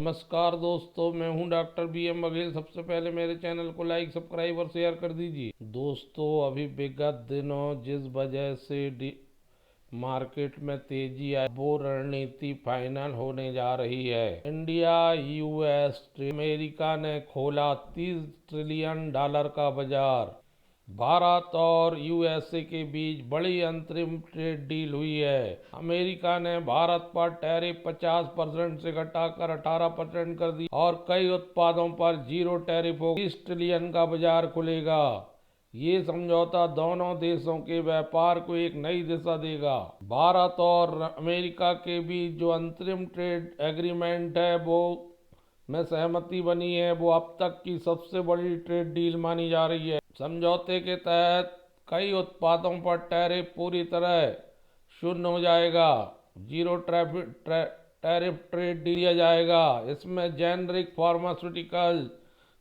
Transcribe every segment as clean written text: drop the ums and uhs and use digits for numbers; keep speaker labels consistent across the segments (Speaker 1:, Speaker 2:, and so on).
Speaker 1: नमस्कार दोस्तों, मैं हूं डॉक्टर BM बघेल। सबसे पहले मेरे चैनल को लाइक, सब्सक्राइब और शेयर कर दीजिए। दोस्तों, अभी विगत दिनों जिस वजह से मार्केट में तेजी आई, वो रणनीति फाइनल होने जा रही है। इंडिया, US, अमेरिका ने खोला $30 ट्रिलियन का बाजार। भारत और USA के बीच बड़ी अंतरिम ट्रेड डील हुई है। अमेरिका ने भारत पर टैरिफ 50% से घटाकर 18% कर दी और कई उत्पादों पर जीरो टैरिफ हो। $30 ट्रिलियन का बाजार खुलेगा। ये समझौता दोनों देशों के व्यापार को एक नई दिशा देगा। भारत और अमेरिका के बीच जो अंतरिम ट्रेड एग्रीमेंट है, वो में सहमति बनी है, वो अब तक की सबसे बड़ी ट्रेड डील मानी जा रही है। समझौते के तहत कई उत्पादों पर टैरिफ पूरी तरह शून्य हो जाएगा। जीरो टैरिफ ट्रेड दिया जाएगा। इसमें जेनरिक फार्मास्यूटिकल,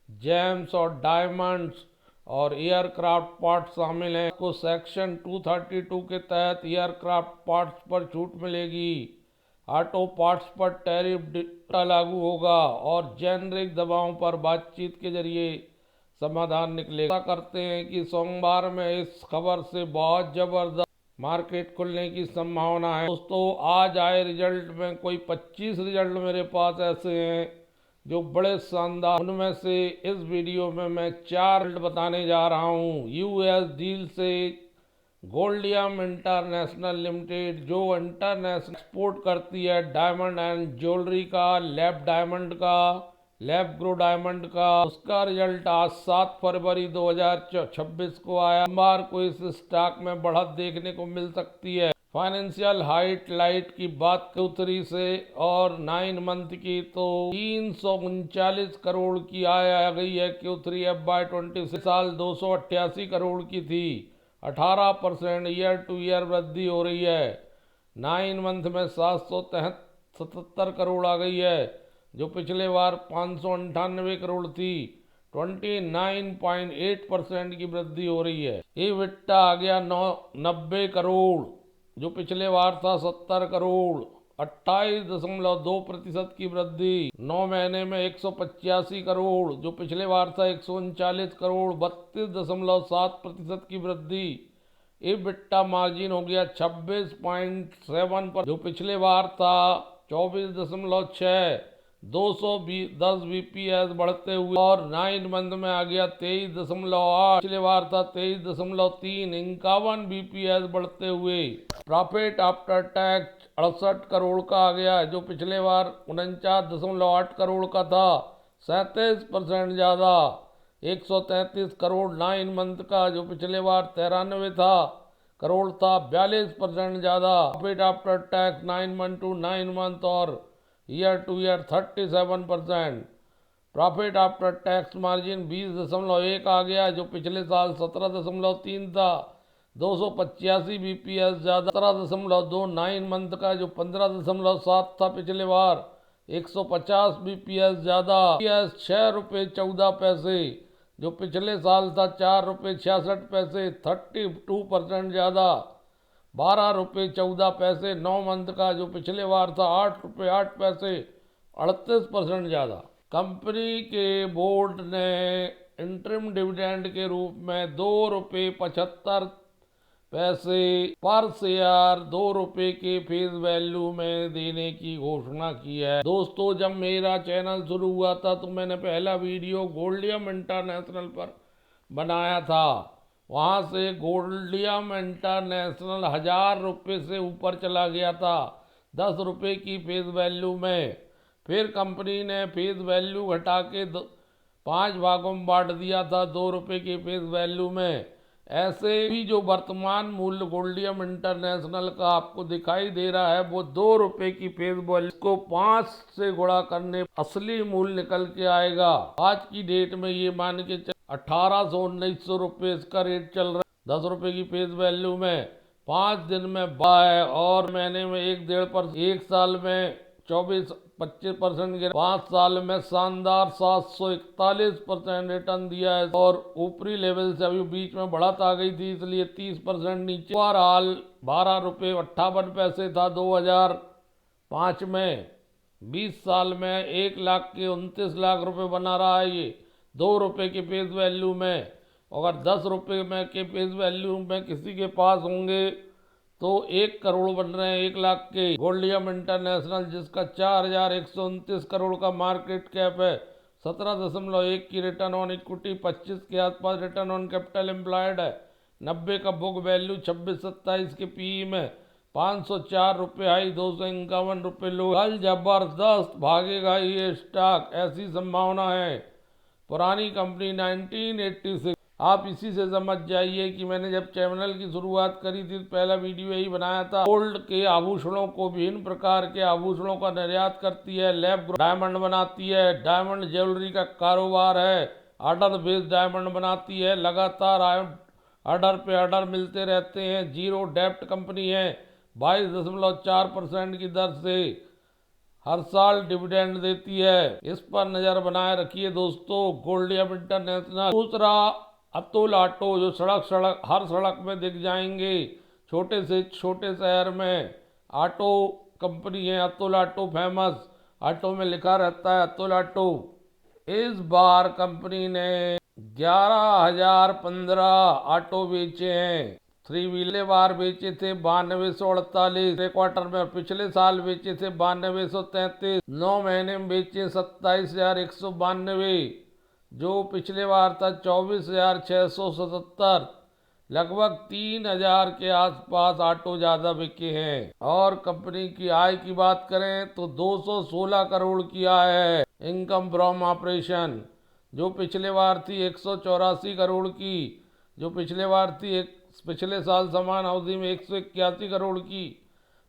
Speaker 1: जेम्स और डायमंड्स और एयरक्राफ्ट पार्ट्स शामिल हैं। को सेक्शन 232 के तहत एयरक्राफ्ट पार्ट्स पर छूट मिलेगी। ऑटो पार्ट्स पर टैरिफ लागू होगा और जेनरिक दवाओं पर बातचीत के जरिए समाधान निकलेगा। करते हैं कि सोमवार में इस खबर से बहुत जबरदस्त मार्केट खुलने की संभावना है। दोस्तों, आज आए रिजल्ट में कोई 25 रिजल्ट मेरे पास ऐसे हैं जो बड़े शानदार। उनमें से इस वीडियो में मैं 4 रिजल्ट बताने जा रहा हूँ। US डील से गोल्डियम इंटरनेशनल लिमिटेड, जो इंटरनेशनल एक्सपोर्ट करती है डायमंड एंड ज्वेलरी का, लैब डायमंड का, लैब ग्रो डायमंड का, उसका रिजल्ट आज 7 फरवरी 2026 को आया। सोमवार को इस स्टॉक में बढ़त देखने को मिल सकती है। फाइनेंशियल हाइलाइट की बात Q3 से और 9 मंथ की तो 339 करोड़ की आय आ गई है। Q3 FY26 साल 288 करोड़ की थी। 18% ईयर टू ईयर वृद्धि हो रही है। 9 मंथ में 777 करोड़ आ गई है, जो पिछले बार 598 करोड़ थी। 29.8% की वृद्धि हो रही है। EBITDA आ गया 90 करोड़, जो पिछले बार था 70 करोड़। 28.2% की वृद्धि। 9 महीने में 185 करोड़, जो पिछले बार था 139 करोड़। 32.7% की वृद्धि। EBITDA मार्जिन हो गया 26.7%, जो पिछले बार था 24.6। 210 BPS बढ़ते हुए और 9 मंथ में आ गया 23.8। पिछले बार था 23.3। 51 BPS बढ़ते हुए। प्रॉफिट आफ्टर टैक्स 68 करोड़ का आ गया, जो पिछले बार 49.8 करोड़ का था। 37% ज्यादा। 133 करोड़ 9 मंथ का, जो पिछले बार 93 था करोड़ था। 42% ज्यादा। Profit after tax 9 month to 9 month और year to year 37%। Profit after tax margin 20.1 आ गया, जो पिछले साल 17.3 था। 285 BPS ज्यादा। 17.2 9 मंथ का, जो 15.7 था पिछले बार। 150 BPS ज्यादा। BPS 6 रुपये 14 पैसे, जो पिछले साल था 4 रुपये 66 पैसे। 32% ज्यादा। 12 रुपये 14 पैसे 9 मंथ का, जो पिछले बार था 8 रुपये 8 पैसे। 38% ज्यादा। कंपनी के बोर्ड ने इंटरिम डिविडेंड के रूप में 2 रुपये 75 पैसे पर शेयर 2 रुपये के फेस वैल्यू में देने की घोषणा की है। दोस्तों, जब मेरा चैनल शुरू हुआ था तो मैंने पहला वीडियो गोल्डियम इंटरनेशनल पर बनाया था। वहां से गोल्डियम इंटरनेशनल 1000 रुपये से ऊपर चला गया था 10 रुपये की फेस वैल्यू में। फिर कंपनी ने फेस वैल्यू घटा के 5 भागों में बांट दिया था 2 रुपये की फेस वैल्यू में। ऐसे भी जो वर्तमान मूल्य गोल्डियम इंटरनेशनल का आपको दिखाई दे रहा है, वो 2 रुपये की फेस वैल्यू को 5 से गुणा करने असली मूल्य निकल के आएगा। आज की डेट में ये मान के 1800-1900 रुपये इसका रेट चल रहा है 10 रुपये की फेस वैल्यू में। 5 दिन में बाय और महीने में 1-1.5%। 1 साल में 24-25% गिरा। 5 साल में शानदार 741% रिटर्न दिया है और ऊपरी लेवल से अभी बीच में बढ़त आ गई थी, इसलिए 30% नीचे। बहरहाल 12 रुपये 58 पैसे था 2005 में। 20 साल में 1 लाख के 29 लाख रुपए बना रहा है ये, 2 रुपए के फेस वैल्यू में। अगर 10 रुपए में के फेस वैल्यू में किसी के पास होंगे तो 1 करोड़ बन रहे हैं 1 लाख के। गोल्डियम इंटरनेशनल जिसका 4129 करोड़ का मार्केट कैप है, 17.1 की रिटर्न ऑन इक्विटी, 25 के आसपास रिटर्न ऑन कैपिटल एम्प्लॉयड है, 90 का बुक वैल्यू, 26-27 के पीई में, 504 रुपये हाई, 251 रुपये लो। कल जबरदस्त भागेगा ये स्टॉक, ऐसी संभावना है। पुरानी कंपनी 1986, आप इसी से समझ जाइए कि मैंने जब चैनल की शुरुआत करी थी पहला वीडियो यही बनाया था। गोल्ड के आभूषणों को, विभिन्न प्रकार के आभूषणों का निर्यात करती है, लैब डायमंड बनाती है, डायमंड ज्वेलरी का कारोबार है, ऑर्डर बेस्ड डायमंड बनाती है, लगातार ऑर्डर पे ऑर्डर मिलते रहते हैं। जीरो डेप्ट कंपनी है, 22.4% की दर से हर साल डिविडेंड देती है। इस पर नजर बनाए रखिए दोस्तों। गोल्डियम इंटरनेशनल। दूसरा अतुल ऑटो, जो हर सड़क में दिख जाएंगे, छोटे से छोटे शहर में ऑटो कंपनी है अतुल ऑटो, फेमस। ऑटो में लिखा रहता है अतुल ऑटो। इस बार कंपनी ने 11,015 ऑटो बेचे हैं। 3 व्हीलर बार बेचे थे 9248 क्वार्टर में, पिछले साल बेचे थे 9233, 9 महीने में बेचे 27,192, जो पिछले बार था 24,677। लगभग 3,000 के आसपास ऑटो ज़्यादा बिके हैं। और कंपनी की आय की बात करें तो 216 करोड़ की आय है इनकम फ्रॉम ऑपरेशन, जो पिछले बार थी 184 करोड़ की, जो पिछले साल समान अवधि में 181 करोड़ की,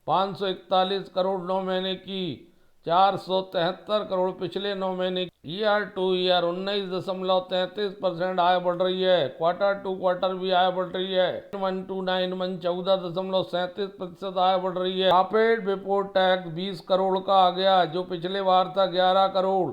Speaker 1: 541 करोड़ 9 महीने की, 473 करोड़ पिछले 9 महीने की। ईयर टू ईयर 19.33% आय बढ़ रही है। क्वार्टर टू क्वार्टर भी आय बढ़ रही है। 1 to 9 मंथ 14.37% आय बढ़ रही है। प्रॉफिट बिफोर टैक्स 20 करोड़ का आ गया, जो पिछले बार था 11 करोड़,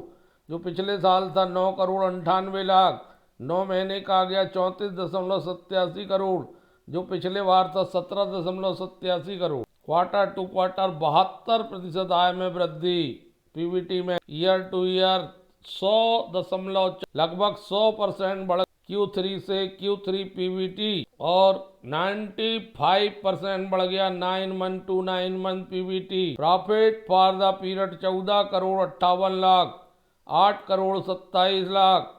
Speaker 1: जो पिछले साल था 9 करोड़ 98 लाख, 9 महीने का आ गया 34.87 करोड़, जो पिछले बार था 17.87 करोड़। क्वार्टर टू क्वार्टर 72% आय में वृद्धि। पीबीटी में ईयर टू ईयर 100 लगभग 100% बढ़ Q3 से Q3 पीबीटी, और 95% बढ़ गया 9 month to 9 month PBT. Profit for the period 14 crore 58 lakh, 8 crore 27 lakh,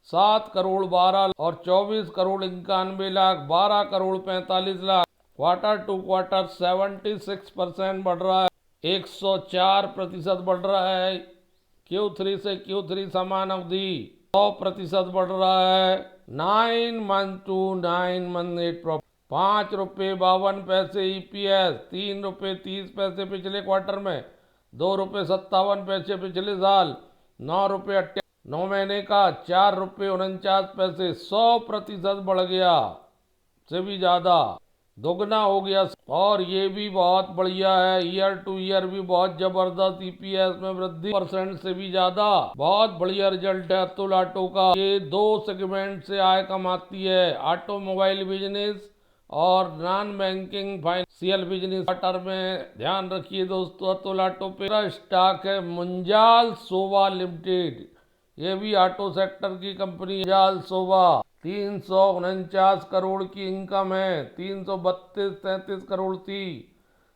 Speaker 1: 7 crore 12 और 24 crore 91 lakh, 12 crore 45 lakh. Quarter to quarter 76% बढ़ रहा है, 104% बढ़ रहा है। Q3 से Q3 समान अवधि 100% बढ़ रहा है। 9 month to 9 month net profit, 5 रुपये 52 पैसे EPS, 3 रुपये 30 पैसे पिछले क्वार्टर में, 2 रुपये 57 पैसे पिछले साल, 9 रुपये 9 महीने का, 4 रुपये 49 पैसे, 100% बढ़ गया, से भी ज्यादा, दोगुना हो गया। और ये भी बहुत बढ़िया है, ईयर टू ईयर भी बहुत जबरदस्त EPS में वृद्धि % से भी ज्यादा, बहुत बढ़िया रिजल्ट है अतुल ऑटो का। ये 2 सेगमेंट से आय कमाती है, ऑटोमोबाइल बिजनेस और non banking financial business. Quarter में ध्यान रखिए दोस्तों अतुल ऑटो पे। स्टॉक है मुंजाल सोवा लिमिटेड, ये भी ऑटो सेक्टर की कंपनी। मुंजाल सोवा 349 करोड़ की इनकम है, 332-33 करोड़ थी,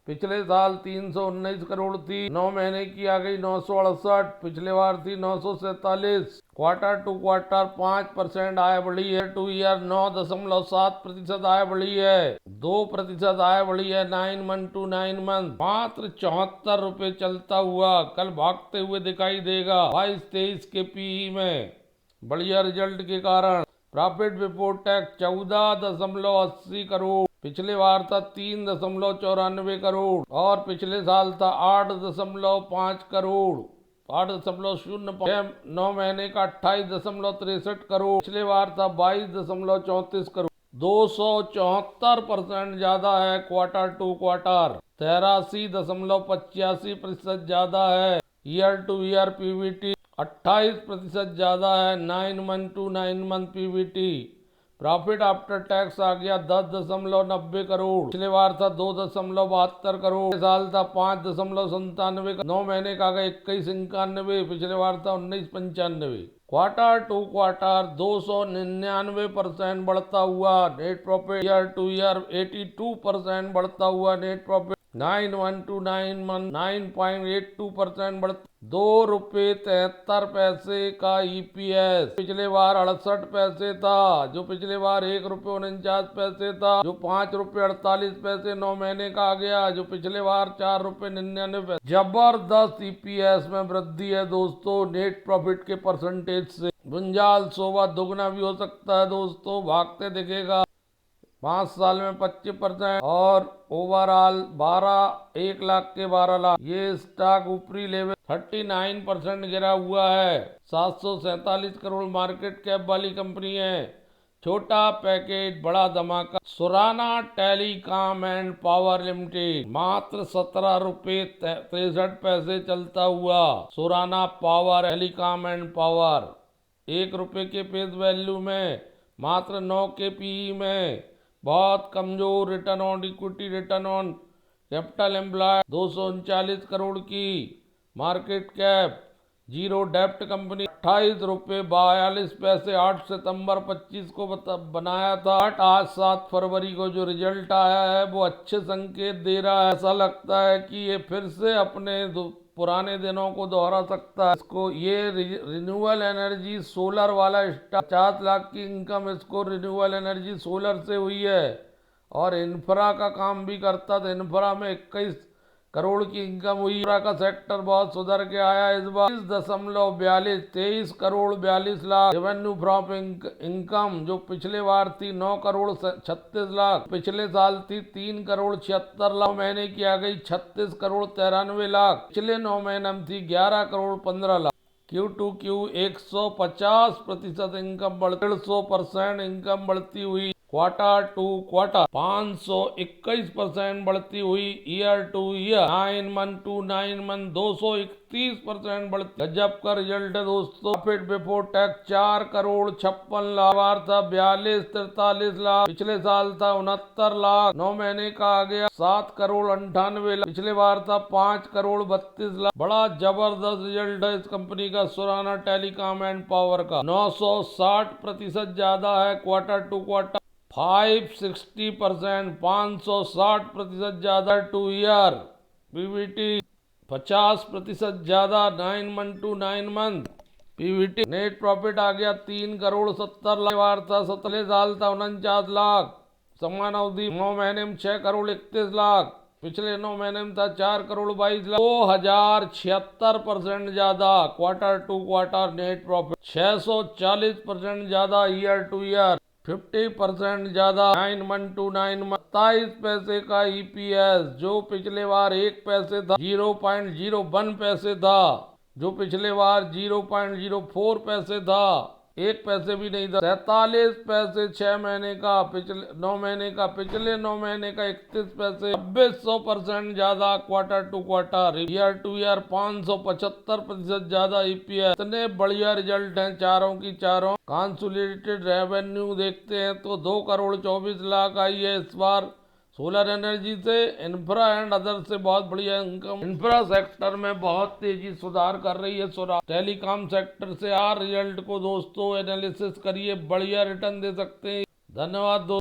Speaker 1: पिछले साल 319 करोड़ थी, 9 महीने की आ गई 968, पिछले बार थी 947। क्वार्टर टू क्वार्टर 5% आय बढ़ी है। टू ईयर 9.7% आय बढ़ी है, 2% आय बढ़ी है 9 मंथ टू 9 मंथ। मात्र 74 रुपये चलता हुआ कल भागते हुए दिखाई देगा 22-23 के पीई में, बढ़िया रिजल्ट के कारण। प्रॉफिट बिफोर टैक्स 14.80 करोड़, पिछले बार था 3.94 करोड़, और पिछले साल था 8.5 करोड़, 8.05। 9 महीने का 28.63 करोड़, पिछले बार था 22.34 करोड़, 274% ज्यादा है। क्वार्टर टू क्वार्टर 83.85% ज्यादा है। ईयर टू ईयर पीबीटी 28% ज्यादा है, 9 month to 9 month PBT. Profit after tax आ गया 10.90 करोड़, पिछले बार था 2.72 करोड़, साल था 5.97, 9 महीने का आ गया 21.91, पिछले बार था 19.95। क्वार्टर टू क्वार्टर 299% बढ़ता हुआ net profit, year to year 82% बढ़ता हुआ नेट प्रॉफिट, 9 टू 9.82% बढ़ता, ₹2.73 का ईपीएस, पिछले बार 68 था, जो पिछले बार ₹1.49 था, जो ₹5.48 9 महीने का आ गया, जो पिछले बार ₹4.99। जबरदस्त ईपीएस में वृद्धि है दोस्तों नेट प्रॉफिट के परसेंटेज से। गुंजाल सोवा दुगना भी हो सकता है दोस्तों, भागते दिखेगा। 5 साल में 25% और ओवरऑल 1 लाख के 12 लाख। ये स्टॉक ऊपरी लेवल 39% गिरा हुआ है। 747 करोड़ मार्केट कैप वाली कंपनी है। छोटा पैकेज बड़ा धमाका। Surana telecom and power limited मात्र ₹17.63 चलता हुआ। Surana power telecom and power ₹1 के फेस वैल्यू में, मात्र 9 के पीई में, बहुत कमजोर return on equity, return on capital employ, 239 crore की मार्केट कैप, जीरो डेप्ट कंपनी, ₹28.42 8 सितंबर 25 को बनाया था। आज 7 फरवरी को जो रिजल्ट आया है वो अच्छे संकेत दे रहा है। ऐसा लगता है कि ये फिर से अपने पुराने दिनों को दोहरा सकता है। इसको ये रिन्यूएबल एनर्जी सोलर वाला 50 लाख की इनकम इसको रिन्यूएबल एनर्जी सोलर से हुई है और इंफ्रा का काम भी करता था। इंफ्रा में 21 करोड़ की इनकम हुई। इंफ्रा का सेक्टर बहुत सुधर के आया इस बार। 23 crore 42 lakh revenue from income, जो पिछले बार थी 9 करोड़ 36 लाख, पिछले साल थी 3 करोड़ 76 लाख, महीने की आ गई 36 करोड़ 93 लाख, पिछले 9 महीने में थी 11 करोड़ 15 लाख। Q2Q 150% इनकम बढ़, 150% इनकम बढ़ती हुई। क्वार्टर टू क्वार्टर 521% बढ़ती हुई। Year to year 9 month to 9 month 231% बढ़ती। गजब का रिजल्ट है दोस्तों। Profit before tax 4 crore 56 lakh, बार था 42-43 लाख, पिछले साल था 69 लाख, 9 महीने का आ गया 7 करोड़ 98 लाख, पिछले बार था 5 करोड़ 32 लाख। बड़ा जबरदस्त रिजल्ट है इस कंपनी का, सुराना टेलीकॉम एंड पावर का। 960% ज्यादा है क्वार्टर टू क्वार्टर, 560%, 560% ज्यादा टू ईयर। पीवीटी 50% ज्यादा 9 month to 9 month. PBT net profit आ गया 3 करोड़ 70 लाख, बार था 17 साल था 49 लाख, समान अवधि 9 महीने में 6 करोड़ 31 लाख, पिछले 9 महीने में था 4 करोड़ 22 लाख। 2076% ज्यादा quarter to quarter net profit, 640% ज्यादा ईयर टू ईयर, 50% ज्यादा 9 मंथ टू 9 मंथ। 27 पैसे का ईपीएस, जो पिछले बार 1 पैसे था, 0.01 पैसे था, जो पिछले बार 0.04 पैसे था, 1 पैसे भी नहीं था। 47 पैसे 6 महीने का, पिछले 9 महीने का, पिछले 9 महीने का 31 पैसे, 2600% ज्यादा quarter to quarter. Year to year 575% ज्यादा ईपीएस। इतने बढ़िया रिजल्ट हैं चारों की चारों। कंसोलिडेटेड रेवेन्यू देखते हैं तो 2 करोड़ 24 लाख आई है इस बार सोलर एनर्जी से। इंफ्रा एंड अदर से बहुत बढ़िया इनकम। इंफ्रा सेक्टर में बहुत तेजी सुधार कर रही है सोलर। टेलीकॉम सेक्टर से रिजल्ट को दोस्तों एनालिसिस करिए, बढ़िया रिटर्न दे सकते हैं। धन्यवाद दोस्तों।